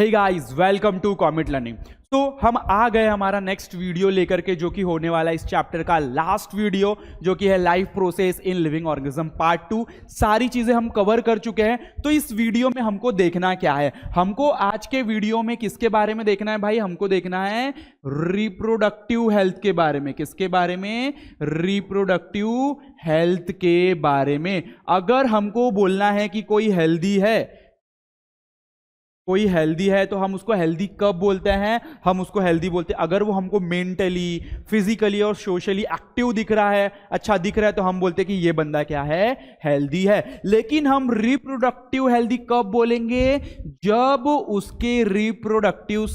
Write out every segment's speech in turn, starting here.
Hey guys, welcome to Comet Learning. तो हम आ गए हमारा नेक्स्ट वीडियो लेकर के, जो कि होने वाला है इस चैप्टर का लास्ट वीडियो, जो कि है life process in living organism part 2। सारी चीजें हम कवर कर चुके हैं। तो इस वीडियो में हमको देखना क्या है, हमको आज के वीडियो में किसके बारे में देखना है भाई? हमको देखना है रिप्रोडक्टिव हेल्थ के बारे में। किसके बारे में? रिप्रोडक्टिव हेल्थ के बारे में। अगर हमको बोलना है कि कोई हेल्दी है, तो हम उसको हेल्दी कब बोलते हैं? हम उसको हेल्दी बोलते हैं अगर वो हमको मेंटली, फिजिकली और सोशली एक्टिव दिख रहा है, अच्छा दिख रहा है, तो हम बोलते हैं कि ये बंदा क्या है? हेल्दी है। लेकिन हम रिप्रोडक्टिव हेल्दी कब बोलेंगे? जब उसके रिप्रोडक्टिव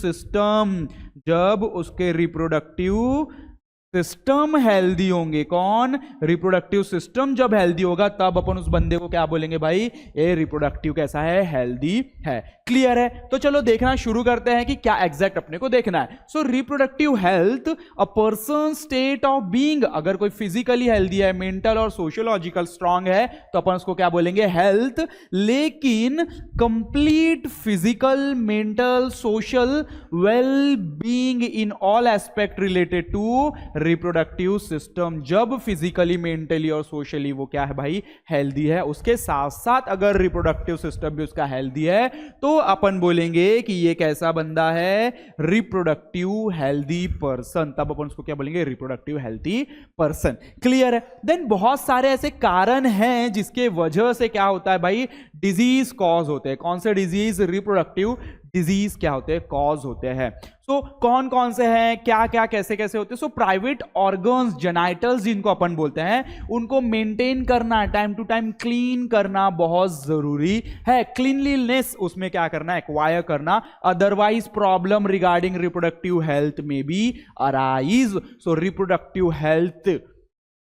सिस्टम हेल्दी होंगे। कौन? रिप्रोडक्टिव सिस्टम जब हेल्दी होगा तब अपन उस बंदे को क्या बोलेंगे भाई? ये रिप्रोडक्टिव कैसा है? हेल्दी है। क्लियर है? तो चलो देखना शुरू करते हैं कि क्या एग्जैक्ट अपने को देखना है। So reproductive health, a person state of being. अगर कोई फिजिकली हेल्दी है, मेंटल और सोशियोलॉजिकल स्ट्रांग है, तो अपन उसको क्या बोलेंगे? हेल्थ। लेकिन complete physical, mental, social well being in all aspect related to reproductive system. जब फिजिकली, मेंटली और सोशली वो क्या है भाई? हेल्दी है। उसके साथ साथ अगर रिप्रोडक्टिव सिस्टम भी उसका हेल्दी है, तो अपन बोलेंगे कि ये कैसा बंदा है? Reproductive healthy person. तब अपन उसको क्या बोलेंगे? Reproductive healthy person. क्लियर है? देन बहुत सारे ऐसे कारण हैं जिसके वजह से क्या होता है भाई? डिजीज कॉज होते हैं। कौन से डिजीज? रिप्रोडक्टिव डिजीज क्या होते हैं? कॉज होते हैं। सो कौन कौन से हैं, क्या क्या, कैसे कैसे होते हैं? सो प्राइवेट ऑर्गन्स, जेनाइटल्स जिनको अपन बोलते हैं, उनको मेंटेन करना, टाइम टू टाइम क्लीन करना बहुत जरूरी है। क्लीनलीनेस उसमें क्या करना? एक्वायर करना। Otherwise problem regarding reproductive health में भी अराइज। सो रिप्रोडक्टिव हेल्थ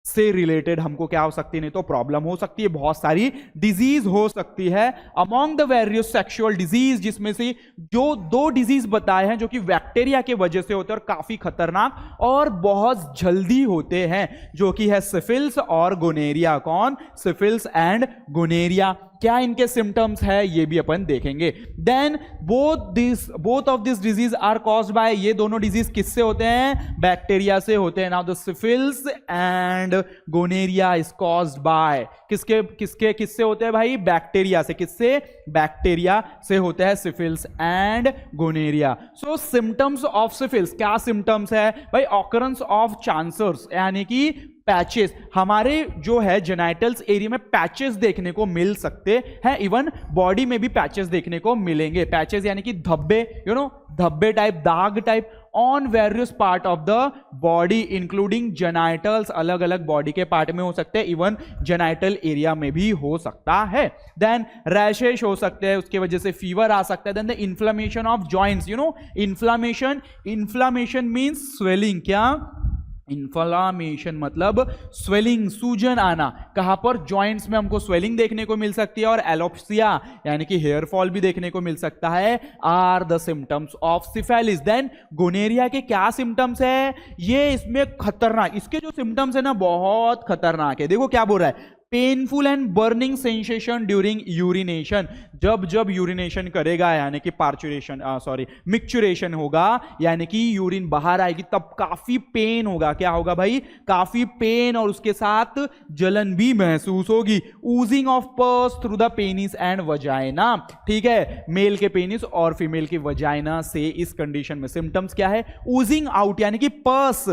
से रिलेटेड हमको क्या हो सकती है? नहीं तो प्रॉब्लम हो सकती है, बहुत सारी डिजीज हो सकती है। Among the various sexual disease, जिसमें से जो 2 डिजीज बताए हैं जो कि बैक्टीरिया के वजह से होते हैं और काफी खतरनाक और बहुत जल्दी होते हैं, जो कि है सिफिल्स और गोनेरिया। कौन? Syphilis and gonorrhoea. क्या इनके सिम्टम्स है ये भी अपन देखेंगे। Then both of this disease are caused by, ये दोनों डिजीज किससे होते हैं? बैक्टीरिया से होते हैं। Now the syphilis and gonorrhoea is caused by, किससे होते हैं भाई? बैक्टीरिया से। किससे? बैक्टीरिया से होते हैं syphilis and gonorrhoea. So symptoms of syphilis, क्या सिम्टम्स है भाई? ऑकरेंस ऑफ चांसर्स, यानी कि पैचेस। हमारे जो है जेनाइटल्स एरिया में पैचेस देखने को मिल सकते हैं। इवन बॉडी में भी पैचेस देखने को मिलेंगे। पैचेस यानी कि धब्बे, धब्बे टाइप, दाग type on various part of the body including genitals. अलग अलग बॉडी के पार्ट में हो सकते हैं, इवन जेनाइटल एरिया में भी हो सकता है। देन रैशेस हो सकते हैं, उसके वजह से फीवर आ सकता है। Then the inflammation of joints, inflammation means swelling. क्या? इन्फ्लामेशन मतलब स्वेलिंग, सूजन आना। कहां पर? जॉइंट्स में हमको स्वेलिंग देखने को मिल सकती है। और एलोप्सिया यानी कि हेयर फॉल भी देखने को मिल सकता है। Are the symptoms of syphilis. Then gonorrhoea के क्या सिम्टम्स है? ये इसमें खतरनाक, इसके जो सिम्टम्स है ना बहुत खतरनाक है। देखो क्या बोल रहा है? Painful and burning sensation during urination. जब यूरिनेशन करेगा, यानी कि मिक्चुरेशन होगा, यानी कि यूरिन बाहर आएगी, तब काफी पेन होगा। क्या होगा भाई? काफी पेन, और उसके साथ जलन भी महसूस होगी। ऊजिंग ऑफ पस through the penis and vagina. ठीक है, मेल के पेनिस और फीमेल की वजाइना से इस कंडीशन में सिम्टम्स क्या है? ऊजिंग आउट, यानी कि पस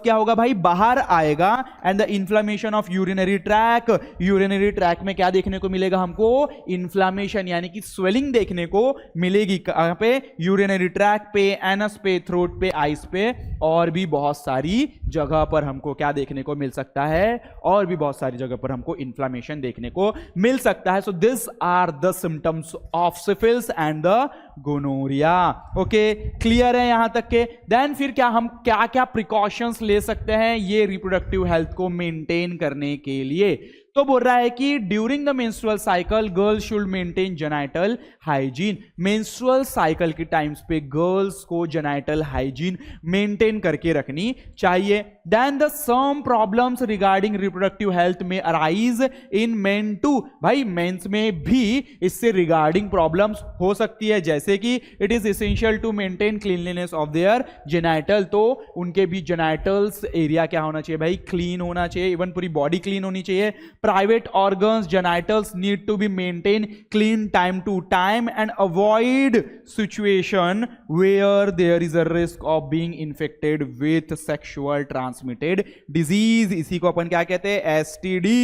क्या होगा भाई? बाहर आएगा। And the inflammation of urinary track, urinary track में क्या देखने को मिलेगा हमको? इन्फ्लेमेशन यानी कि स्वेलिंग देखने को मिलेगी। कहां पे? यूरिनरी ट्रैक पे, एनस पे, थ्रोट पे, आइस पे, और भी बहुत सारी जगह पर हमको क्या देखने को मिल सकता है? और भी बहुत सारी जगह पर हमको इन्फ्लेमेशन देखने को मिल सकता है। So this are the symptoms of syphilis and the gonorrhoea. Okay, clear है यहां तक के? देन फिर हम क्या क्या प्रिकॉशंस ले सकते हैं ये रिप्रोडक्टिव हेल्थ को मेंटेन करने के लिए? तो बोल रहा है कि during the menstrual cycle girls should maintain genital hygiene. Menstrual cycle के टाइम्स पे गर्ल्स को जेनाइटल हाइजीन मेंटेन करके रखनी चाहिए। Then the some problems regarding reproductive health में अराइज इन मेन टू। भाई मेंस में भी इससे रिगार्डिंग प्रॉब्लम्स हो सकती है, जैसे कि it is essential to maintain cleanliness of their genital. तो उनके भी जेनाइटल्स एरिया क्या होना चाहिए भाई, क्लीन होना चाहिए, इवन पूरी बॉडी क्लीन होनी चाहिए। Private organs, genitals need to be maintained clean time to time and avoid situation where there is a risk of being infected with sexual transmitted disease। इसी को अपन क्या कहते हैं, STD।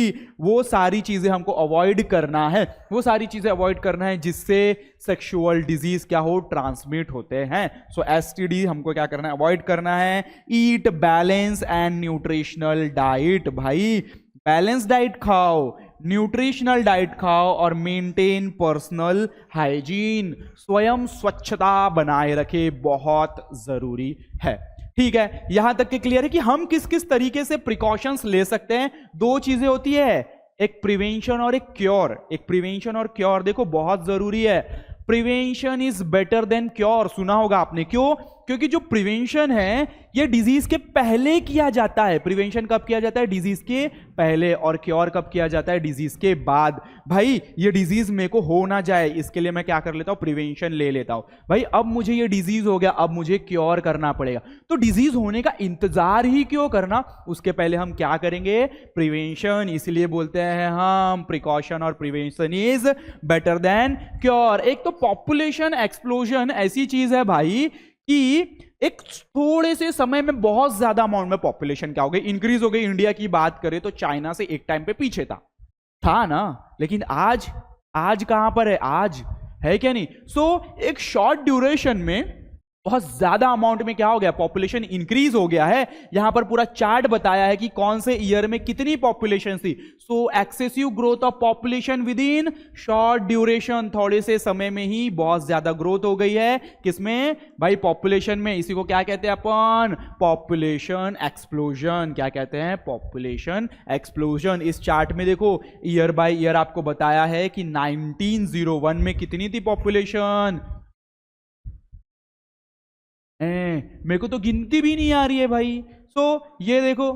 वो सारी चीजें हमको अवॉइड करना है, वो सारी चीजें अवॉइड करना है जिससे सेक्सुअल डिजीज क्या हो, ट्रांसमिट होते हैं। सो STD हमको क्या करना है, अवॉइड करना है। ईट बैलेंस एंड न्यूट्रिशनल डाइट। भाई बैलेंस डाइट खाओ, न्यूट्रिशनल डाइट खाओ और मेंटेन पर्सनल हाइजीन। स्वयं स्वच्छता बनाए रखे, बहुत जरूरी है। ठीक है, यहां तक के क्लियर है कि हम किस किस तरीके से प्रिकॉशंस ले सकते हैं। दो चीजें होती है, एक प्रिवेंशन और एक क्योर। एक प्रिवेंशन और क्योर देखो बहुत जरूरी है। Prevention is better than cure, सुना होगा आपने। क्यों? क्योंकि जो प्रिवेंशन है ये डिजीज के पहले किया जाता है। प्रिवेंशन कब किया जाता है, डिजीज के पहले, और क्योर कब किया जाता है, डिजीज के बाद। भाई ये डिजीज मेरे को हो ना जाए, इसके लिए मैं क्या कर लेता हूं, प्रिवेंशन ले लेता हूं। भाई अब मुझे ये डिजीज हो गया, अब मुझे क्योर करना पड़ेगा। तो डिजीज होने का इंतजार ही क्यों करना, उसके पहले हम क्या करेंगे, प्रिवेंशन। इसलिए बोलते हैं हम प्रिकॉशन और prevention is better than cure. एक तो पॉपुलेशन एक्सप्लोजन ऐसी चीज है भाई कि एक थोड़े से समय में बहुत ज्यादा अमाउंट में पॉपुलेशन क्या हो गई, इंक्रीज हो गई। इंडिया की बात करें तो चाइना से एक टाइम पे पीछे था ना, लेकिन आज कहां पर है, आज है क्या नहीं। सो एक शॉर्ट ड्यूरेशन में बहुत ज्यादा अमाउंट में क्या हो गया, पॉपुलेशन इंक्रीज हो गया है। यहां पर पूरा चार्ट बताया है कि कौन से ईयर में कितनी पॉपुलेशन थी। सो excessive growth of population with in short duration, थोड़े से समय में ही बहुत ज्यादा ग्रोथ हो गई है। किसमें भाई, पॉपुलेशन में। इसी को क्या कहते हैं अपन, पॉपुलेशन एक्सप्लोजन। क्या कहते हैं, पॉपुलेशन एक्सप्लोजन। इस चार्ट में देखो ईयर बाय ईयर आपको बताया है कि 1901 में कितनी थी पॉपुलेशन। मेरे को तो गिनती भी नहीं आ रही है भाई। सो ये देखो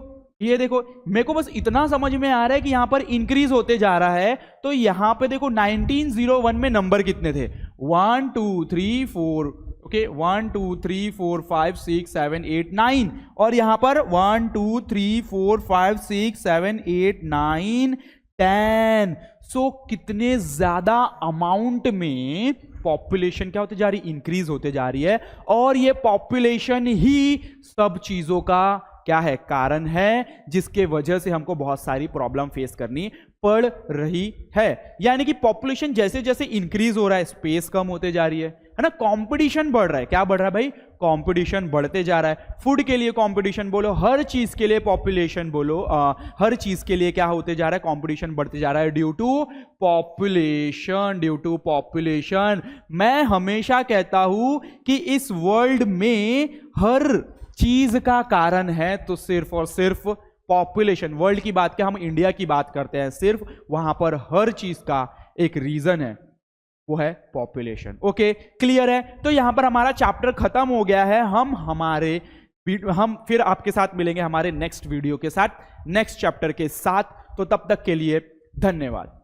मेरे को बस इतना समझ में आ रहा है कि यहां पर इंक्रीज होते जा रहा है। तो यहां पे देखो 1901 में नंबर कितने थे, 1 2 3 4, ओके 1 2 3 4 5 6 7 8 9, और यहां पर 1 2 3 4 5 6 7 8 9 10। सो कितने ज्यादा अमाउंट में पॉपुलेशन क्या होती जा रही, इंक्रीज होते जा रही है। और ये पॉपुलेशन ही सब चीजों का क्या है, कारण है, जिसके वजह से हमको बहुत सारी प्रॉब्लम फेस करनी पड़ रही है। यानी कि पॉपुलेशन जैसे जैसे इंक्रीज हो रहा है, स्पेस कम होते जा रही है ना, कंपटीशन बढ़ रहा है। क्या बढ़ रहा है भाई, कंपटीशन बढ़ते जा रहा है। फूड के लिए कंपटीशन बोलो, हर चीज के लिए पॉपुलेशन बोलो, हर चीज के लिए क्या होते जा रहा है, कंपटीशन बढ़ते जा रहा है due to population, due to population. मैं हमेशा कहता हूं कि इस वर्ल्ड में हर चीज का कारण है तो सिर्फ और सिर्फ पॉपुलेशन। वर्ल्ड की बात क्या, हम इंडिया की बात करते हैं, सिर्फ वहां पर हर चीज का एक रीजन है, वो है पॉपुलेशन। ओके, क्लियर है। तो यहां पर हमारा चैप्टर खत्म हो गया है। हम फिर आपके साथ मिलेंगे हमारे नेक्स्ट वीडियो के साथ, नेक्स्ट चैप्टर के साथ। तो तब तक के लिए धन्यवाद।